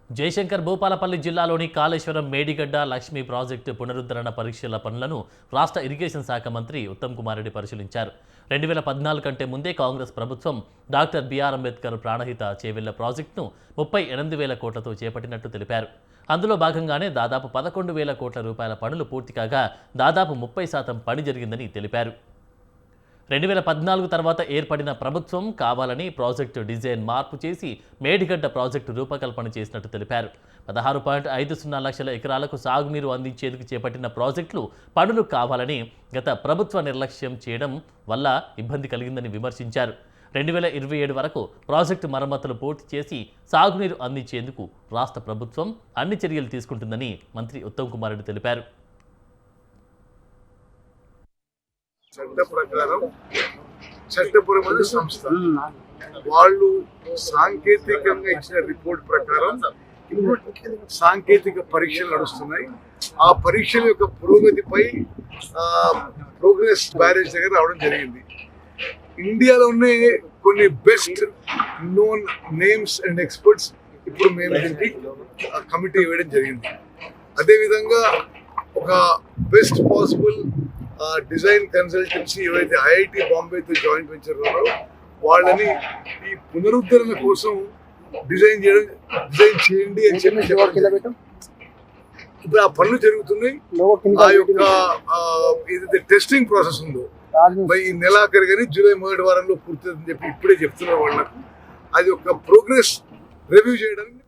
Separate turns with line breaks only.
జయశంకర్ భూపాలపల్లి జిల్లాలోని కాళేశ్వరం మేడిగడ్డ లక్ష్మీ ప్రాజెక్టు పునరుద్ధరణ పరీక్షల పనులను రాష్ట్ర ఇరిగేషన్ శాఖ మంత్రి ఉత్తమ్ కుమార్ రెడ్డి పరిశీలించారు. 2014 కంటే ముందే కాంగ్రెస్ ప్రభుత్వం డాక్టర్ బిఆర్ అంబేద్కర్ ప్రాణహిత చేవెళ్ల ప్రాజెక్టును 38,000 కోట్లతో చేపట్టినట్టు తెలిపారు. అందులో భాగంగానే దాదాపు 11,000 కోట్ల రూపాయల పనులు పూర్తి కాగా దాదాపు 30% పని జరిగిందని తెలిపారు. 2014 తర్వాత ఏర్పడిన ప్రభుత్వం కావాలని ప్రాజెక్టు డిజైన్ మార్పు చేసి మేడిగడ్డ ప్రాజెక్టు రూపకల్పన చేసినట్టు తెలిపారు. 16.50 లక్షల ఎకరాలకు సాగునీరు అందించేందుకు చేపట్టిన ప్రాజెక్టులు పనులు కావాలని గత ప్రభుత్వ నిర్లక్ష్యం చేయడం వల్ల ఇబ్బంది కలిగిందని విమర్శించారు. 2027 వరకు ప్రాజెక్టు మరమ్మతులు పూర్తి చేసి సాగునీరు అందించేందుకు రాష్ట్ర ప్రభుత్వం అన్ని చర్యలు తీసుకుంటుందని మంత్రి ఉత్తమ్ కుమార్ రెడ్డి తెలిపారు.
చట్ట ప్రకారం చట్టపరమైన సంస్థ వాళ్ళు సాంకేతికంగా ఇచ్చిన రిపోర్ట్ ప్రకారం సాంకేతిక పరీక్షలు నడుస్తున్నాయి. ఆ పరీక్షల యొక్క పురోగతిపై ప్రోగ్రెస్ బ్యారేజ్ దగ్గర రావడం జరిగింది. ఇండియాలోనే కొన్ని best known names and experts ఇప్పుడు మేము దీనికి కమిటీ వేయడం జరిగింది. అదేవిధంగా ఒక బెస్ట్ పాసిబుల్ డిజైన్ కన్సల్టెన్సీ ఏవైతే ఐఐటి బాంబేతో జాయింట్ వెంచర్ ఉన్నారో వాళ్ళని ఈ పునరుద్ధరణ కోసం డిజైన్ చేయండి అని చెప్పి ఇప్పుడు ఆ పనులు జరుగుతున్నాయి. ఆ యొక్క ఏదైతే టెస్టింగ్ ప్రాసెస్ ఉందో ఈ నెలాఖరు కానీ జూలై 1వ వారంలో పూర్తి అని చెప్పి ఇప్పుడే చెప్తున్నారు వాళ్ళకు. అది ఒక ప్రోగ్రెస్ రివ్యూ చేయడానికి